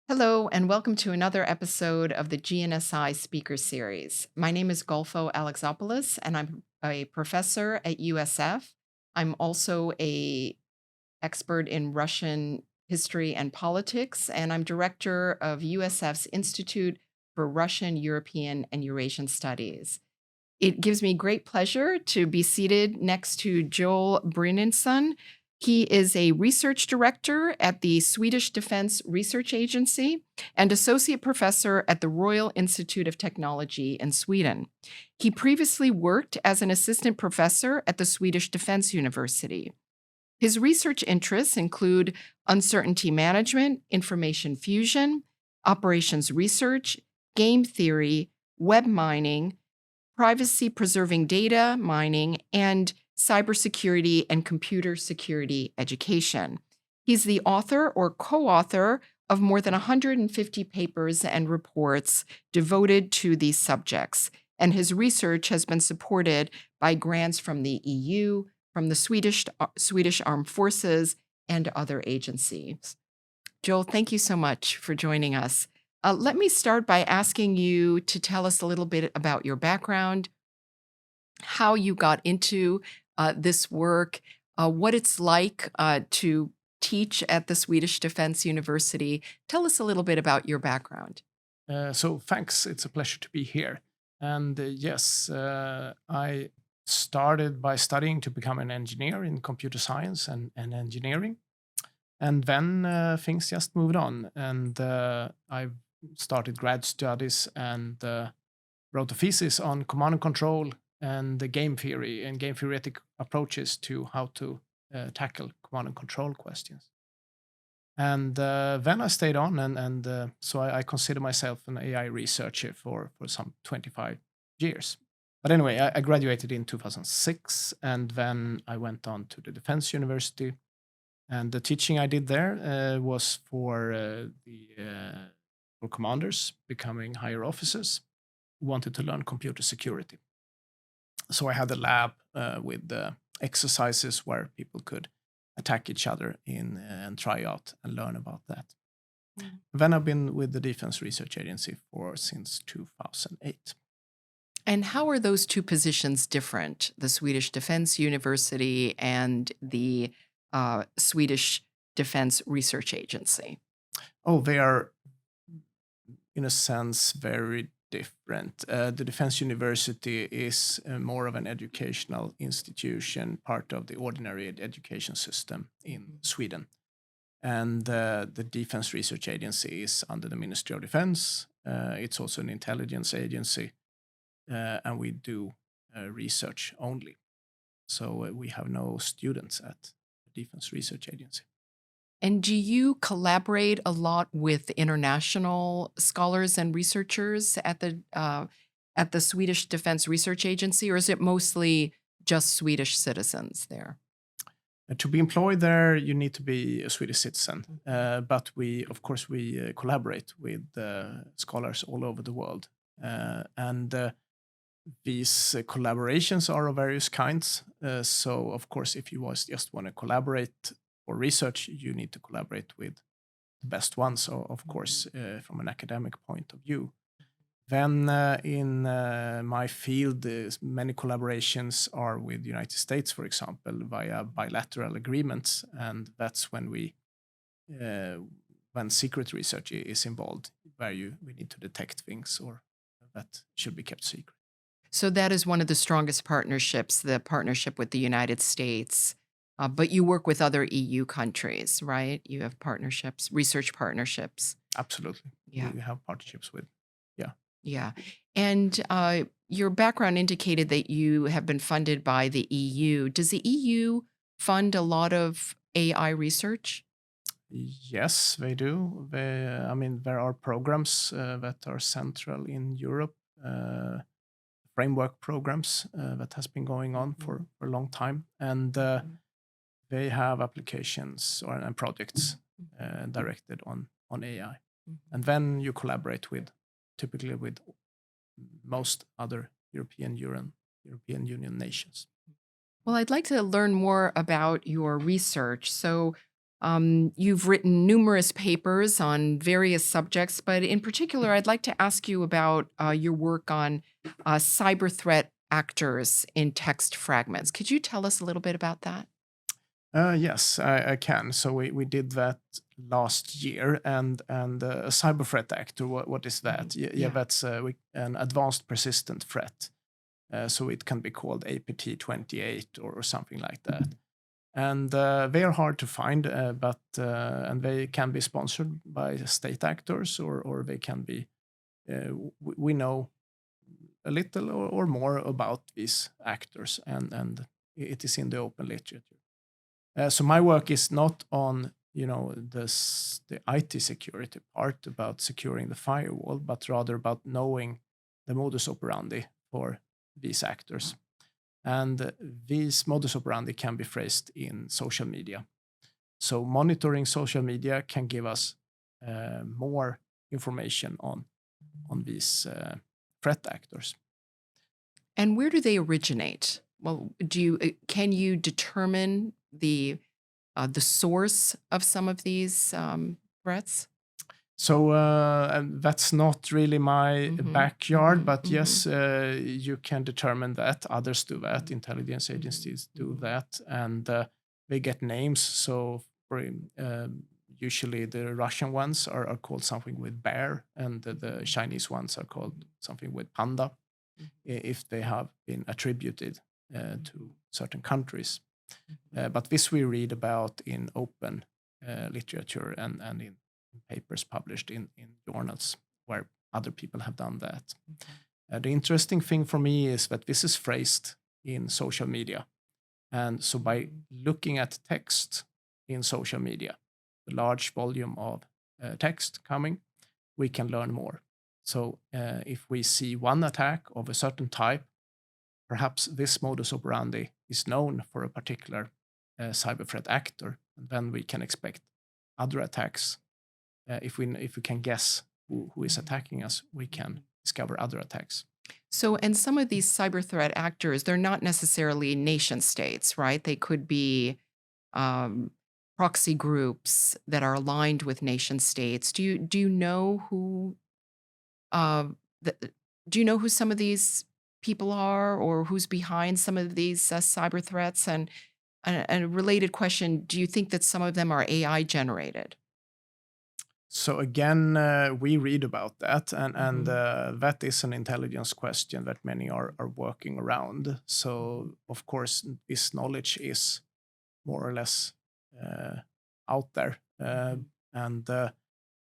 Hello, and welcome to another episode of the GNSI Speaker Series. My name is Golfo Alexopoulos, and I'm a professor at USF. I'm also a expert in Russian history and politics, and I'm director of USF's Institute for Russian, European, and Eurasian Studies. It gives me great pleasure to be seated next to Joel Brynielsson. He is a research director at the Swedish Defense Research Agency and associate professor at the Royal Institute of Technology in Sweden. He previously worked as an assistant professor at the Swedish Defense University. His research interests include uncertainty management, information fusion, operations research, game theory, web mining, privacy preserving data mining, and cybersecurity and computer security education. He's the author or co-author of more than 150 papers and reports devoted to these subjects, and his research has been supported by grants from the EU, from the Swedish Armed Forces, and other agencies. Joel, thank you so much for joining us. Let me start by asking you to tell us a little bit about your background, how you got into this work, what it's like to teach at the Swedish Defense University. Tell us a little bit about your background. So thanks. It's a pleasure to be here. And yes, I started by studying to become an engineer in computer science and engineering. And then things just moved on. And I started grad studies and wrote a thesis on command and control and the game theory and game theoretic approaches to how to tackle command and control questions. And then I stayed on, and so I consider myself an AI researcher for some 25 years. But anyway, I graduated in 2006, and then I went on to the Defense University. And the teaching I did there was for for commanders becoming higher officers who wanted to learn computer security. So I had a lab with exercises where people could attack each other and try out and learn about that. Mm. Then I've been with the Defense Research Agency since 2008. And how are those two positions different, the Swedish Defense University and the Swedish Defense Research Agency? Oh, they are, in a sense, very different. The Defense University is more of an educational institution, part of the ordinary education system in Sweden. And the Defense Research Agency is under the Ministry of Defense. It's also an intelligence agency, and we do research only. So we have no students at the Defense Research Agency. And do you collaborate a lot with international scholars and researchers at the Swedish Defense Research Agency, or is it mostly just Swedish citizens there? To be employed there, you need to be a Swedish citizen. But of course, we collaborate with scholars all over the world. And these collaborations are of various kinds. So, of course, if you just want to collaborate for research, you need to collaborate with the best ones, so of course, from an academic point of view. Then in my field, many collaborations are with the United States, for example, via bilateral agreements, and that's when when secret research is involved, where we need to detect things or that should be kept secret. So that is one of the strongest partnerships, the partnership with the United States. But you work with other EU countries, right? You have partnerships, research partnerships. Absolutely. Yeah. We have partnerships with, yeah. Yeah. And your background indicated that you have been funded by the EU. Does the EU fund a lot of AI research? Yes, they do. I mean, there are programs that are central in Europe, framework programs that has been going on for a long time, and they have applications and projects directed on AI. And then you collaborate typically with most other European Union nations. Well, I'd like to learn more about your research. So, You've written numerous papers on various subjects, but in particular, I'd like to ask you about your work on cyber threat actors in text fragments. Could you tell us a little bit about that? Yes, I can. So we did that last year, and a cyber threat actor. What is that? Yeah, that's an advanced persistent threat. So it can be called APT28 or something like that. And they are hard to find, but and they can be sponsored by state actors, or they can be. We know a little or more about these actors, and it is in the open literature. So my work is not on the IT security part about securing the firewall, but rather about knowing the modus operandi for these actors. And these modus operandi can be phrased in social media. So monitoring social media can give us more information on these threat actors. And where do they originate? Well, can you determine the source of some of these threats? So and that's not really my backyard, but yes, you can determine that. Others do that. Intelligence agencies do that, and they get names. So usually the Russian ones are called something with bear, and the Chinese ones are called something with panda, if they have been attributed to certain countries. But this we read about in open literature and in papers published in journals where other people have done that. The interesting thing for me is that this is phrased in social media. And so by looking at text in social media, the large volume of text coming, we can learn more. So if we see one attack of a certain type, perhaps this modus operandi is known for a particular cyber threat actor, and then we can expect other attacks. If we can guess who is attacking us, we can discover other attacks. So, and some of these cyber threat actors, they're not necessarily nation states, right? They could be proxy groups that are aligned with nation states. Do you know who do you know who some of these people are, or who's behind some of these cyber threats? And a related question: do you think that some of them are AI generated? So again, we read about that, and that is an intelligence question that many are working around. So of course, this knowledge is more or less out there, and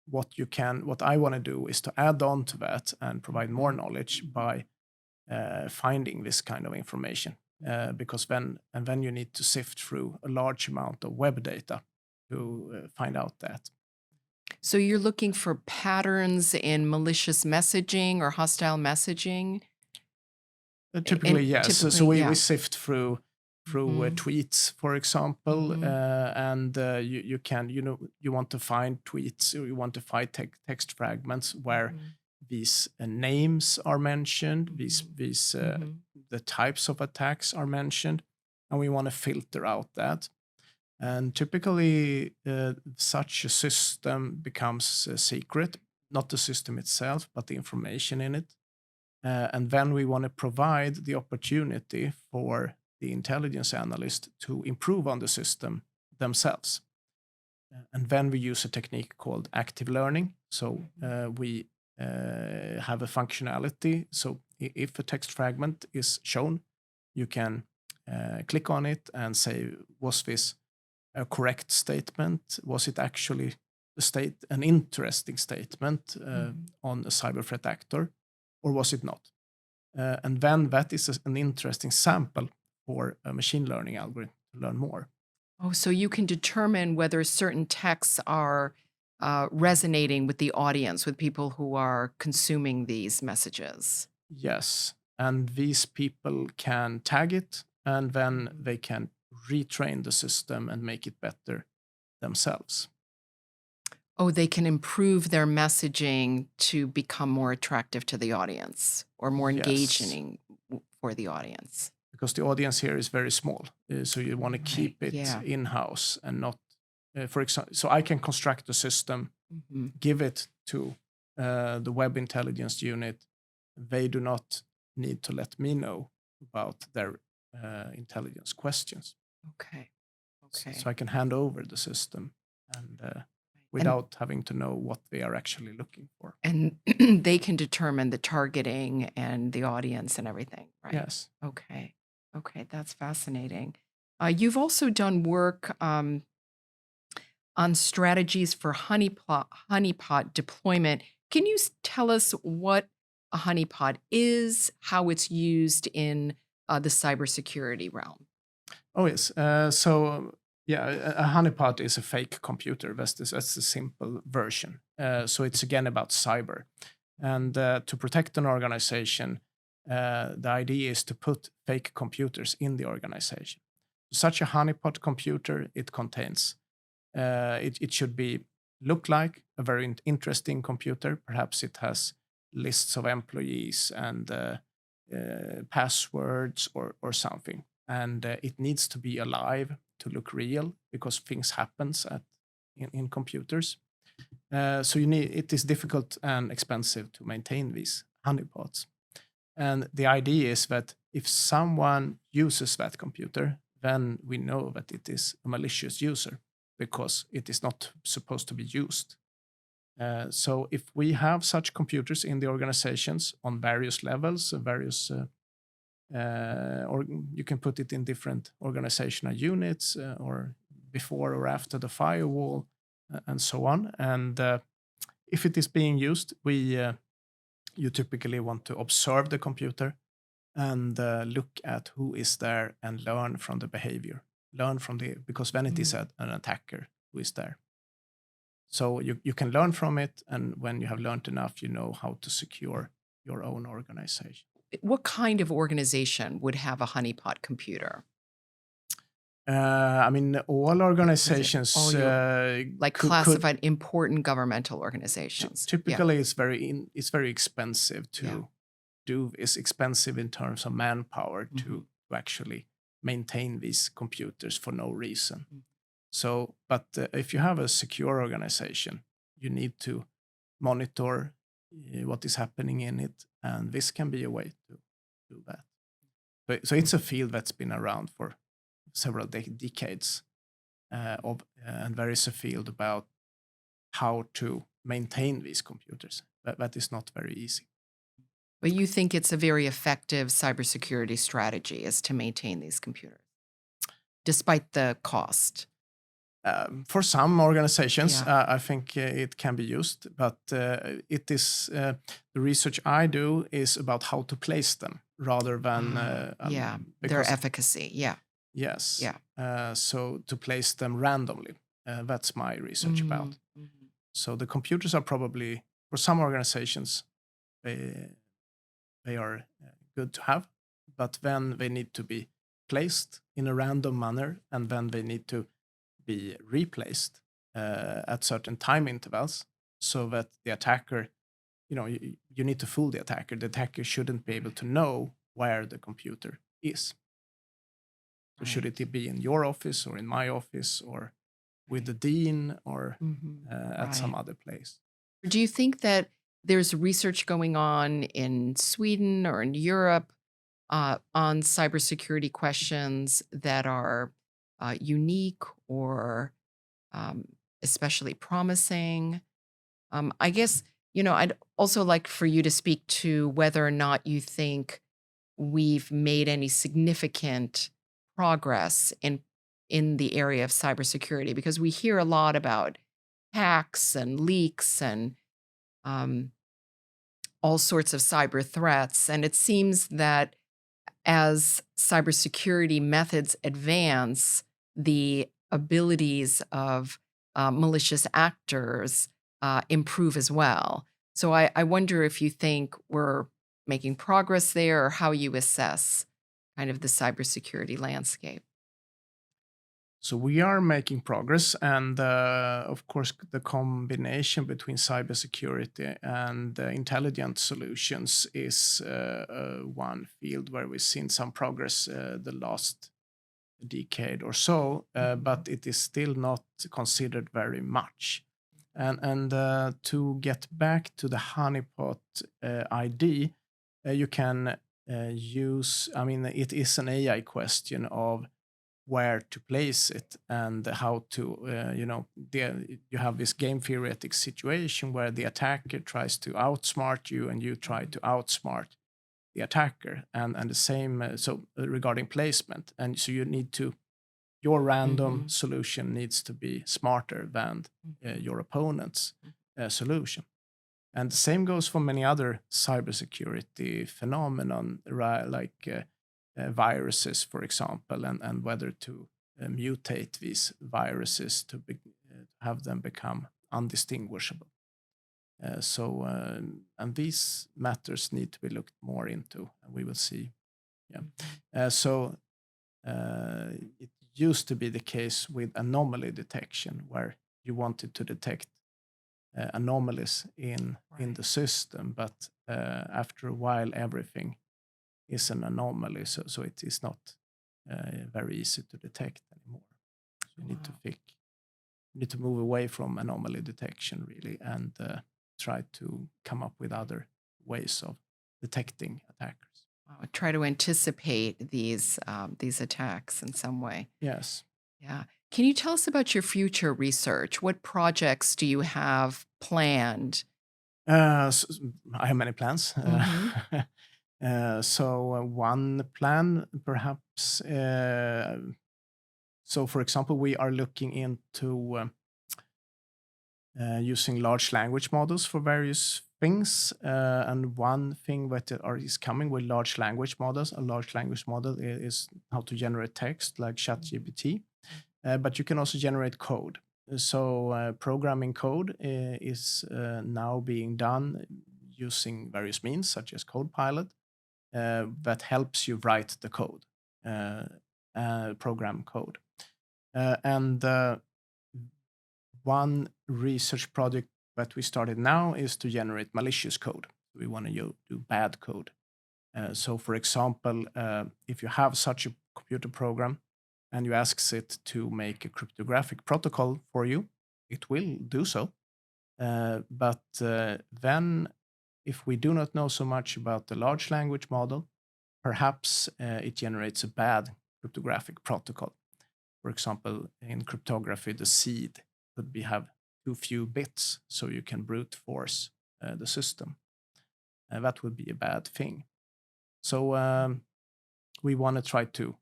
what I want to do is to add on to that and provide more knowledge by finding this kind of information, because then you need to sift through a large amount of web data to find out that. So you're looking for patterns in malicious messaging or hostile messaging? Typically, yes. So Typically, yeah. we sift through tweets, for example, and you can you want to find tweets, or you want to find text fragments where these names are mentioned, these the types of attacks are mentioned, and we want to filter out that. And typically, such a system becomes secret, not the system itself, but the information in it. And then we want to provide the opportunity for the intelligence analyst to improve on the system themselves. And then we use a technique called active learning. So we have a functionality. So if a text fragment is shown, you can click on it and say, was this a correct statement? Was it actually an interesting statement on a cyber threat actor, or was it not? And then that is an interesting sample for a machine learning algorithm to learn more. Oh, so you can determine whether certain texts are resonating with the audience, with people who are consuming these messages. Yes, and these people can tag it, and then they can retrain the system and make it better themselves. Oh, they can improve their messaging to become more attractive to the audience, or more engaging for the audience. Because the audience here is very small, so you want to keep it in-house and not for example, so I can construct a system, give it to the web intelligence unit. They do not need to let me know about their intelligence questions. Okay. So I can hand over the system and without having to know what they are actually looking for. And they can determine the targeting and the audience and everything, right? Yes. Okay. Okay, that's fascinating. You've also done work on strategies for honeypot deployment. Can you tell us what a honeypot is, how it's used in the cybersecurity realm? Oh, yes. A honeypot is a fake computer. That's the simple version. So it's again about cyber. And to protect an organization, the idea is to put fake computers in the organization. Such a honeypot computer, it contains, it should look like a very interesting computer. Perhaps it has lists of employees and passwords or something. And it needs to be alive to look real because things happens in computers. So it is difficult and expensive to maintain these honeypots. And the idea is that if someone uses that computer, then we know that it is a malicious user because it is not supposed to be used. So if we have such computers in the organizations on various levels, or you can put it in different organizational units or before or after the firewall and so on. And if it is being used, you typically want to observe the computer and look at who is there and learn from the behavior. Because then it is an attacker who is there. So you can learn from it, and when you have learned enough, you know how to secure your own organization. What kind of organization would have a honeypot computer? All organizations like classified important governmental organizations. Typically, it's very expensive to do. It's expensive in terms of manpower to actually maintain these computers for no reason. So, but if you have a secure organization, you need to monitor what is happening in it, and this can be a way to do that. So it's a field that's been around for several decades, and there is a field about how to maintain these computers. That is not very easy. But you think it's a very effective cybersecurity strategy is to maintain these computers, despite the cost? For some organizations, I think it can be used, but it is the research I do is about how to place them rather than their efficacy. Yes. So to place them randomly, that's my research about. So the computers are probably for some organizations they are good to have, but then they need to be placed in a random manner, and then they need to be replaced at certain time intervals so that the attacker, you need to fool the attacker. The attacker shouldn't be able to know where the computer is. So should it be in your office or in my office or with the dean or at some other place? Do you think that there's research going on in Sweden or in Europe on cybersecurity questions that are unique or especially promising? I guess, I'd also like for you to speak to whether or not you think we've made any significant progress in the area of cybersecurity, because we hear a lot about hacks and leaks and all sorts of cyber threats. And it seems that as cybersecurity methods advance, the abilities of malicious actors improve as well. So I wonder if you think we're making progress there, or how you assess kind of the cybersecurity landscape. So we are making progress, and of course, the combination between cybersecurity and intelligent solutions is one field where we've seen some progress the last decade or so, but it is still not considered very much. And to get back to the honeypot ID, you can use, I mean, it is an AI question of where to place it and how to, you have this game theoretic situation where the attacker tries to outsmart you and you try to outsmart the attacker, and the same, so regarding placement. And so you need to, your random solution needs to be smarter than your opponent's solution. And the same goes for many other cybersecurity phenomenon, like viruses, for example, and whether to mutate these viruses to have them become undistinguishable. And these matters need to be looked more into, and we will see. Yeah. It used to be the case with anomaly detection, where you wanted to detect anomalies in the system, but after a while, everything is an anomaly, so it is not very easy to detect anymore. So you need to move away from anomaly detection, really, and try to come up with other ways of detecting attackers. Try to anticipate these attacks in some way. Yes. Yeah. Can you tell us about your future research? What projects do you have planned? So I have many plans. Mhm. One plan, perhaps. So, for example, we are looking into using large language models for various things. And one thing that is coming with large language models, a large language model is how to generate text like ChatGPT. But you can also generate code. So programming code is now being done using various means, such as CodePilot, that helps you write the code, program code. And one research project that we started now is to generate malicious code. We want to do bad code. So, for example, if you have such a computer program and you ask it to make a cryptographic protocol for you, it will do so. But then, if we do not know so much about the large language model, perhaps it generates a bad cryptographic protocol. For example, in cryptography, the seed could have too few bits, so you can brute force the system. That would be a bad thing. So we want to try to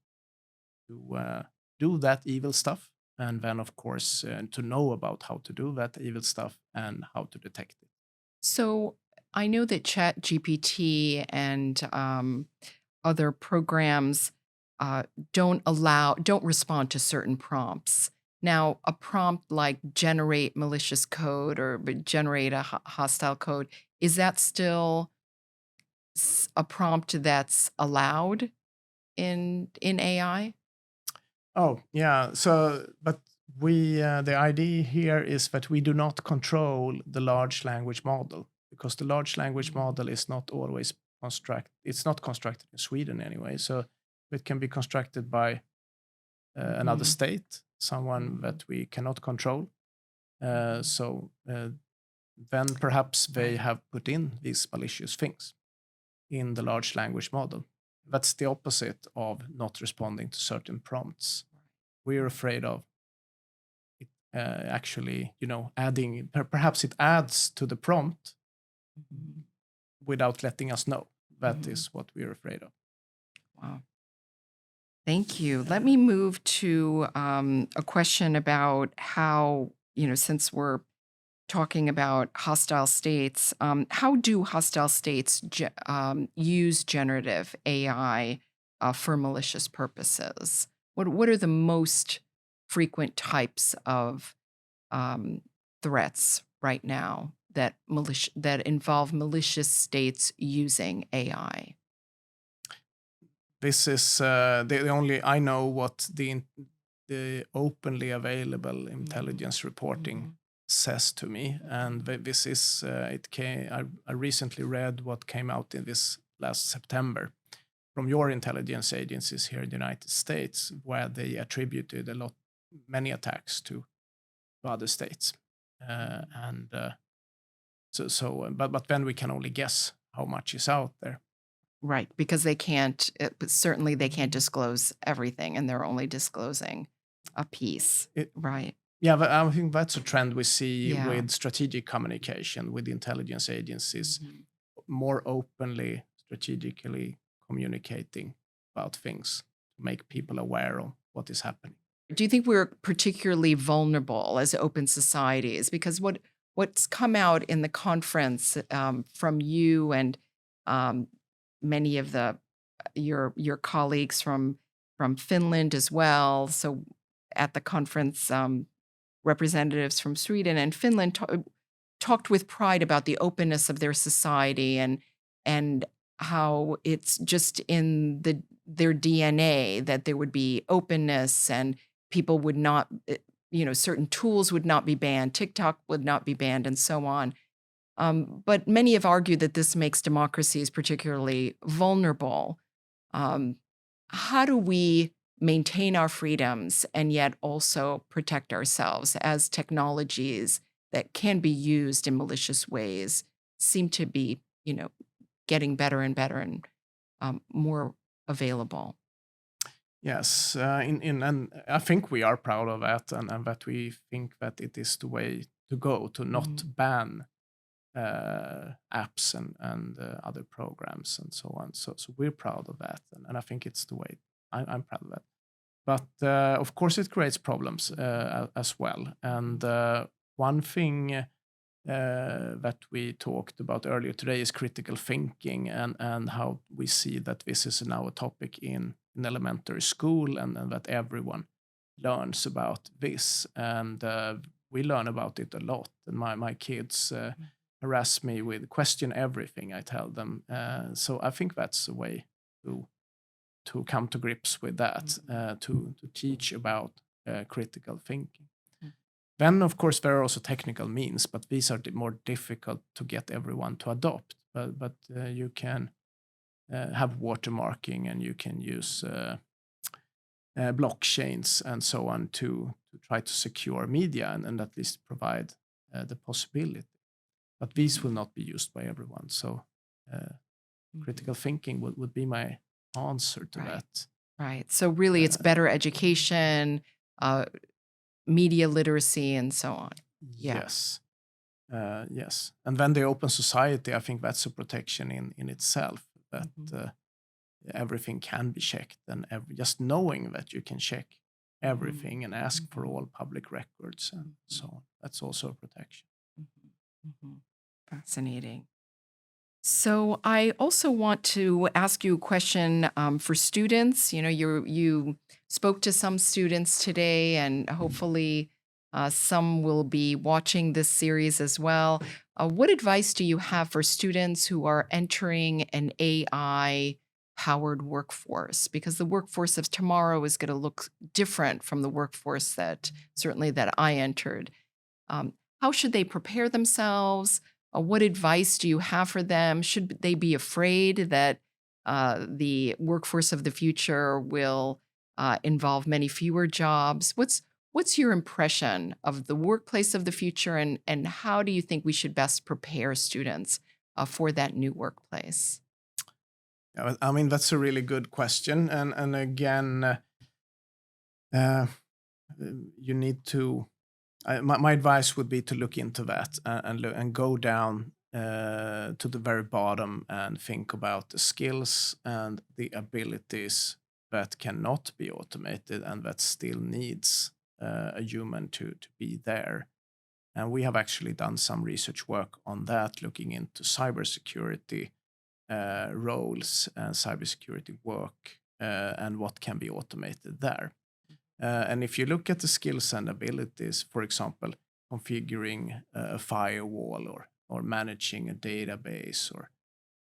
do that evil stuff, and then, of course, to know about how to do that evil stuff and how to detect it. So I know that ChatGPT and other programs don't respond to certain prompts. Now, a prompt like generate malicious code or generate a hostile code, is that still a prompt that's allowed in AI? Oh, yeah. So, but the idea here is that we do not control the large language model, because the large language model is not always it's not constructed in Sweden anyway. So it can be constructed by another state, someone that we cannot control. Then perhaps they have put in these malicious things in the large language model. That's the opposite of not responding to certain prompts. We're afraid of it actually, adding, perhaps it adds to the prompt without letting us know. That is what we're afraid of. Wow. Thank you. Let me move to a question about how, since we're talking about hostile states, how do hostile states use generative AI for malicious purposes? What are the most frequent types of threats right now that involve malicious states using AI? This is the only I know what the openly available intelligence reporting says to me, and this is I recently read what came out in this last September, from your intelligence agencies here in the United States, where they attributed many attacks to other states. But then we can only guess how much is out there. Right, because they can't, but certainly they can't disclose everything, and they're only disclosing a piece. Right. Yeah, but I think that's a trend we see Yeah. with strategic communication with intelligence agencies, more openly, strategically communicating about things to make people aware of what is happening. Do you think we're particularly vulnerable as open societies? Because what's come out in the conference from you and um, many of your colleagues from Finland as well. So at the conference, representatives from Sweden and Finland talked with pride about the openness of their society and how it's just in their DNA that there would be openness and people would not, certain tools would not be banned, TikTok would not be banned, and so on. But many have argued that this makes democracies particularly vulnerable. Um, how do we maintain our freedoms and yet also protect ourselves as technologies that can be used in malicious ways seem to be, getting better and better and more available? Yes, and I think we are proud of that, and that we think that it is the way to go, to not ban apps and other programs and so on. So we're proud of that, and I think it's the way. I'm proud of that. But of course, it creates problems as well. And one thing that we talked about earlier today is critical thinking and how we see that this is now a topic in elementary school and that everyone learns about this. And we learn about it a lot. And my kids harass me with question everything I tell them. So I think that's a way to come to grips with that, to teach about critical thinking. Then, of course, there are also technical means, but these are more difficult to get everyone to adopt. But you can have watermarking, and you can use blockchains and so on to try to secure media and at least provide the possibility. But these will not be used by everyone. So critical thinking would be my answer to that. Right. So really, it's better education, media literacy, and so on. Yeah. Yes. Yes. And then the open society, I think that's a protection in itself, that everything can be checked, and just knowing that you can check everything and ask for all public records and so on. That's also a protection. Fascinating. So I also want to ask you a question for students. You spoke to some students today, and hopefully some will be watching this series as well. What advice do you have for students who are entering an AI-powered workforce? Because the workforce of tomorrow is going to look different from the workforce that I entered. How should they prepare themselves? What advice do you have for them? Should they be afraid that the workforce of the future will involve many fewer jobs? What's your impression of the workplace of the future, and how do you think we should best prepare students for that new workplace? Yeah, I mean, that's a really good question. And again, you need to, my advice would be to look into that and go down to the very bottom and think about the skills and the abilities that cannot be automated and that still needs a human to be there. And we have actually done some research work on that, looking into cybersecurity roles and cybersecurity work and what can be automated there. And if you look at the skills and abilities, for example, configuring a firewall or managing a database or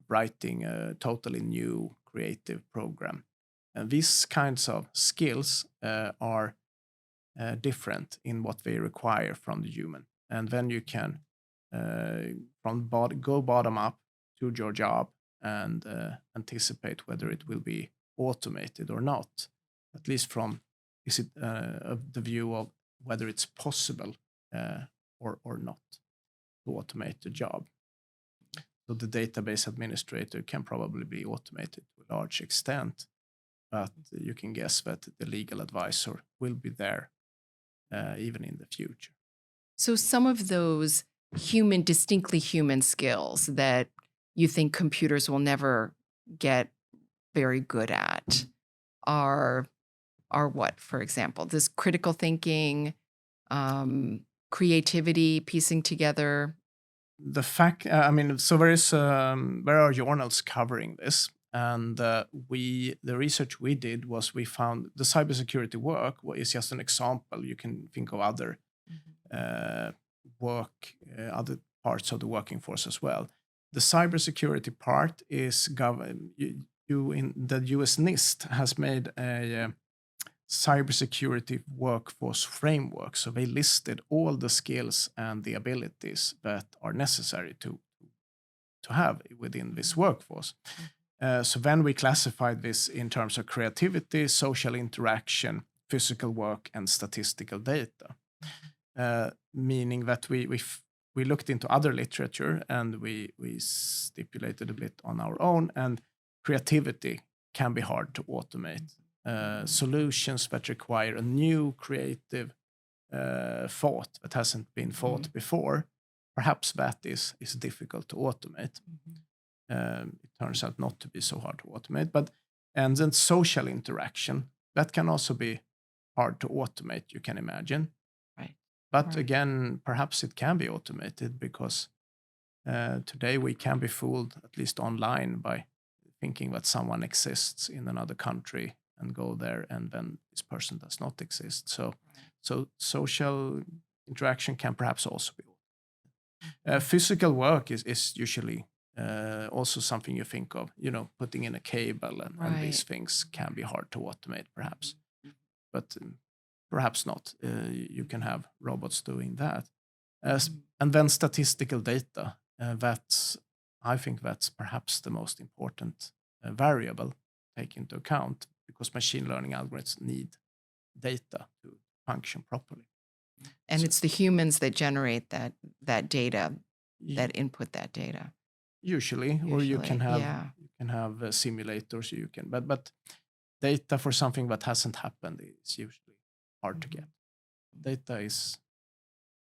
writing a totally new creative program, and these kinds of skills are different in what they require from the human. And then you can go bottom up to your job and anticipate whether it will be automated or not, at least from the view of whether it's possible or not to automate the job. So the database administrator can probably be automated to a large extent, but you can guess that the legal advisor will be there even in the future. So some of those distinctly human skills that you think computers will never get very good at are what, for example? This critical thinking, creativity, piecing together. The fact, so there are journals covering this, and the research we did was we found the cybersecurity work is just an example. You can think of other work, other parts of the working force as well. The cybersecurity part is governed. In the US NIST has made a cybersecurity workforce framework. So they listed all the skills and the abilities that are necessary to have within this workforce. So then we classified this in terms of creativity, social interaction, physical work, and statistical data. Meaning that we looked into other literature and we stipulated a bit on our own, and creativity can be hard to automate. Solutions that require a new creative thought that hasn't been thought before, perhaps that is difficult to automate. It turns out not to be so hard to automate. And then social interaction, that can also be hard to automate, you can imagine. Right. But again, perhaps it can be automated because today we can be fooled, at least online, by thinking that someone exists in another country and go there, and then this person does not exist. So social interaction can perhaps also be. Physical work is usually also something you think of, putting in a cable and these things can be hard to automate, perhaps. But perhaps not. You can have robots doing that. And then statistical data. I think that's perhaps the most important variable to take into account, because machine learning algorithms need data to function properly. And it's the humans that generate that data, that input that data. Usually, or you can have simulators. But data for something that hasn't happened is usually hard to get. Data is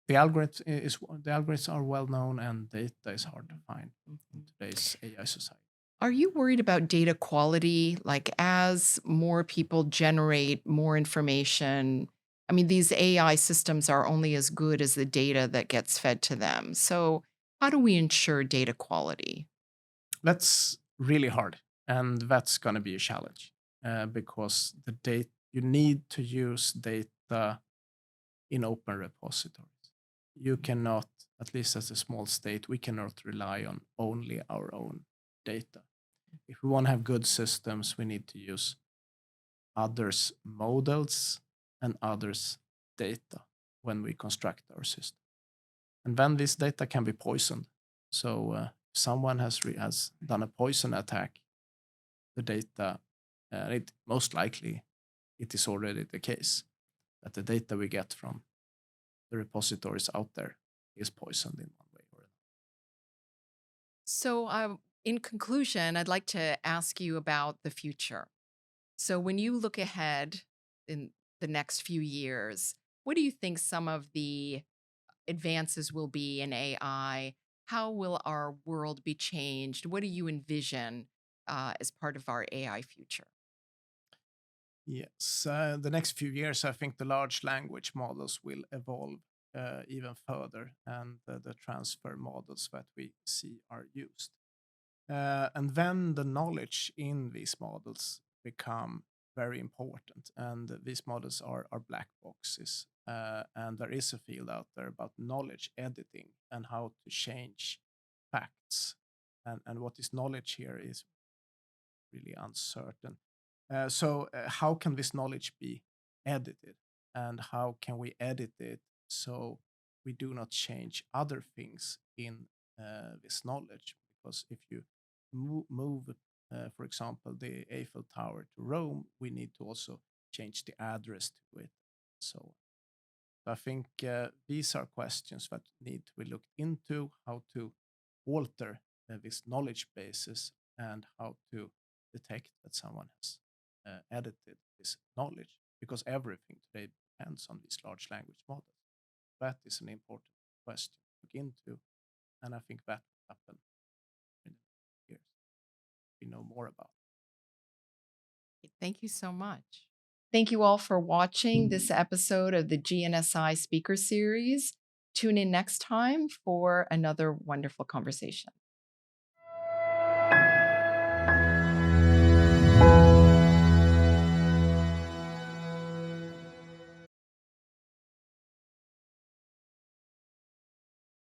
the algorithms are well known, and data is hard to find in today's AI society. Are you worried about data quality? Like, as more people generate more information, I mean, these AI systems are only as good as the data that gets fed to them. So how do we ensure data quality? That's really hard, and that's going to be a challenge because you need to use data in open repositories. You cannot, at least as a small state, we cannot rely on only our own data. If we want to have good systems, we need to use others' models and others' data when we construct our system. And then this data can be poisoned. So if someone has done a poison attack, the data, most likely it is already the case that the data we get from the repositories out there is poisoned in one way or another. So in conclusion, I'd like to ask you about the future. So when you look ahead in the next few years, what do you think some of the advances will be in AI? How will our world be changed? What do you envision as part of our AI future? Yes, the next few years, I think the large language models will evolve even further, and the transfer models that we see are used. And then the knowledge in these models become very important, and these models are black boxes. And there is a field out there about knowledge editing and how to change facts. And what is knowledge here is really uncertain. So how can this knowledge be edited? And how can we edit it so we do not change other things in this knowledge? Because if you move, for example, the Eiffel Tower to Rome, we need to also change the address to it. So I think these are questions that need to be looked into, how to alter these knowledge bases and how to detect that someone has edited this knowledge, because everything today depends on these large language models. That is an important question to look into, and I think that will happen in the years. We know more about. Thank you so much. Thank you all for watching this episode of the GNSI Speaker Series. Tune in next time for another wonderful conversation.